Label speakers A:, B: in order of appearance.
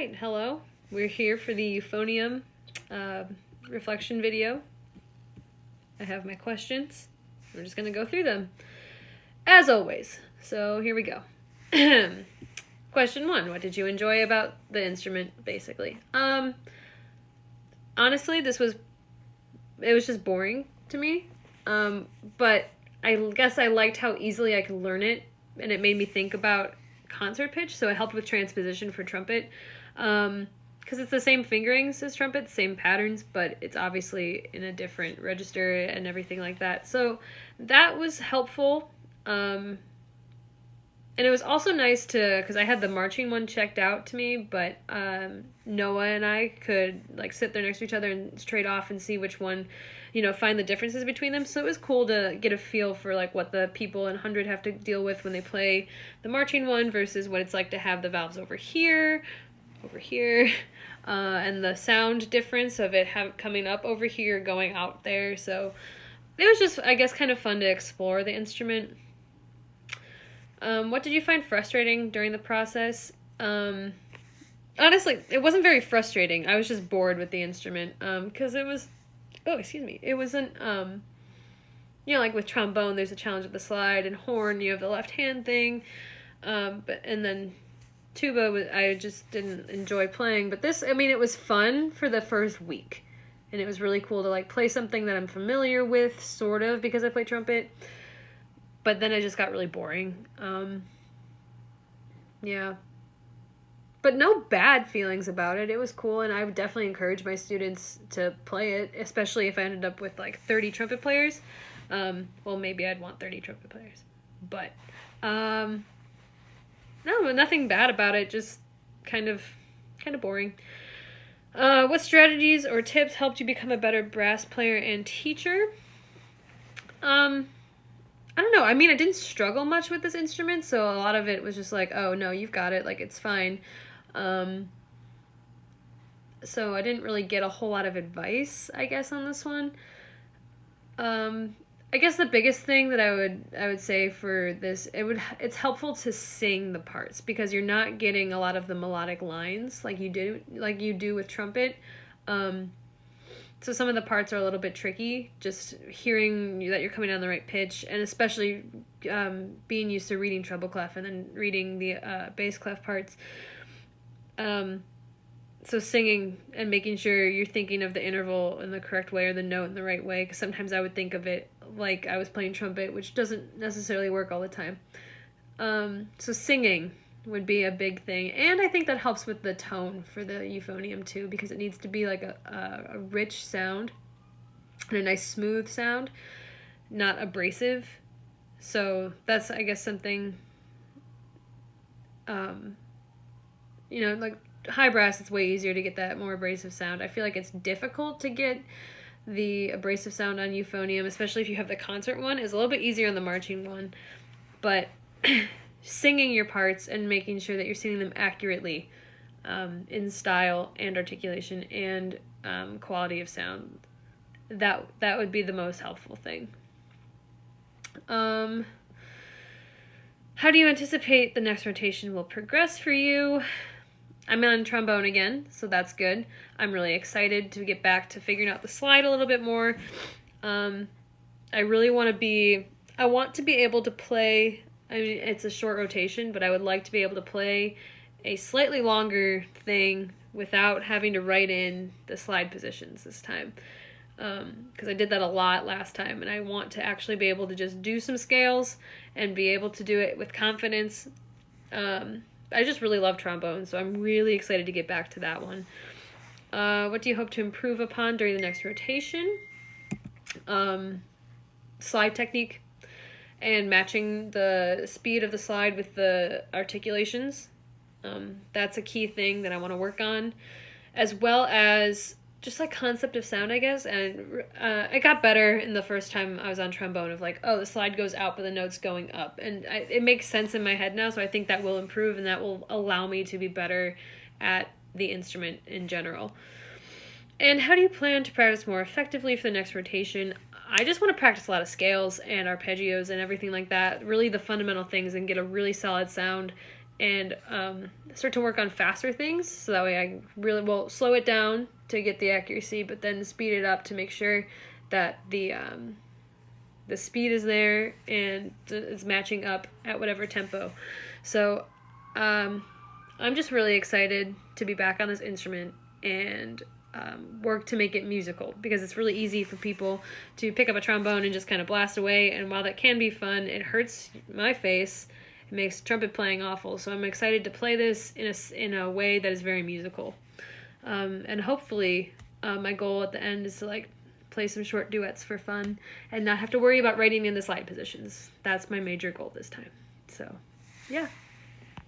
A: Alright, hello. We're here for the euphonium reflection video. I have my questions. We're just going to go through them, as always. So here we go. Question 1. What did you enjoy about the instrument, basically? Honestly, it was just boring to me. But I guess I liked how easily I could learn it, and it made me think about concert pitch, so it helped with transposition for trumpet. Because it's the same fingerings as trumpet, same patterns, but it's obviously in a different register and everything like that. So that was helpful. And it was also nice because I had the marching one checked out to me, but Noah and I could sit there next to each other and trade off and see which one, find the differences between them. So it was cool to get a feel for what the people in 100 have to deal with when they play the marching one versus what it's like to have the valves over here, and the sound difference of it coming up over here, going out there. So it was just, I guess, kind of fun to explore the instrument. What did you find frustrating during the process? Honestly, it wasn't very frustrating. I was just bored with the instrument, because it wasn't, like with trombone, there's a challenge with the slide, and horn, you have the left hand thing, and then tuba, I just didn't enjoy playing, but this, it was fun for the first week, and it was really cool to play something that I'm familiar with, sort of, because I play trumpet. But then it just got really boring. Yeah. But no bad feelings about it. It was cool, and I would definitely encourage my students to play it, especially if I ended up with 30 trumpet players. Well, maybe I'd want 30 trumpet players. But, no, nothing bad about it, just kind of boring. What strategies or tips helped you become a better brass player and teacher? I don't know. I didn't struggle much with this instrument, so a lot of it was just oh, no, you've got it. It's fine. So I didn't really get a whole lot of advice, I guess, on this one. I guess the biggest thing that I would say for this, it's helpful to sing the parts, because you're not getting a lot of the melodic lines like you do with trumpet. So some of the parts are a little bit tricky, just hearing that you're coming down the right pitch, and especially being used to reading treble clef and then reading the bass clef parts. So singing and making sure you're thinking of the interval in the correct way or the note in the right way, because sometimes I would think of it like I was playing trumpet, which doesn't necessarily work all the time. So singing would be a big thing, and I think that helps with the tone for the euphonium too, because it needs to be a rich sound and a nice smooth sound, not abrasive. So that's, I guess, something, high brass, it's way easier to get that more abrasive sound. I feel like it's difficult to get the abrasive sound on euphonium, especially if you have the concert one. It's a little bit easier on the marching one, but singing your parts and making sure that you're singing them accurately, in style and articulation and quality of sound, that would be the most helpful thing. How do you anticipate the next rotation will progress for you? I'm on trombone again, so that's good. I'm really excited to get back to figuring out the slide a little bit more. I really want to be able to play, it's a short rotation, but I would like to be able to play a slightly longer thing without having to write in the slide positions this time. Because I did that a lot last time, and I want to actually be able to just do some scales and be able to do it with confidence. I just really love trombone, so I'm really excited to get back to that one. What do you hope to improve upon during the next rotation? Slide technique and matching the speed of the slide with the articulations. That's a key thing that I want to work on, as well as just concept of sound, I guess. And I got better in the first time I was on trombone of the slide goes out but the note's going up, and it makes sense in my head now, so I think that will improve, and that will allow me to be better at the instrument in general. And how do you plan to practice more effectively for the next rotation? I just want to practice a lot of scales and arpeggios and everything like that, really the fundamental things, and get a really solid sound and start to work on faster things, so that way I really will slow it down to get the accuracy, but then speed it up to make sure that the speed is there and it's matching up at whatever tempo. So I'm just really excited to be back on this instrument and work to make it musical, because it's really easy for people to pick up a trombone and just kind of blast away, and while that can be fun, it hurts my face. It makes trumpet playing awful. So I'm excited to play this in a way that is very musical, and hopefully my goal at the end is to like play some short duets for fun and not have to worry about writing in the slide positions. That's my major goal this time. So yeah.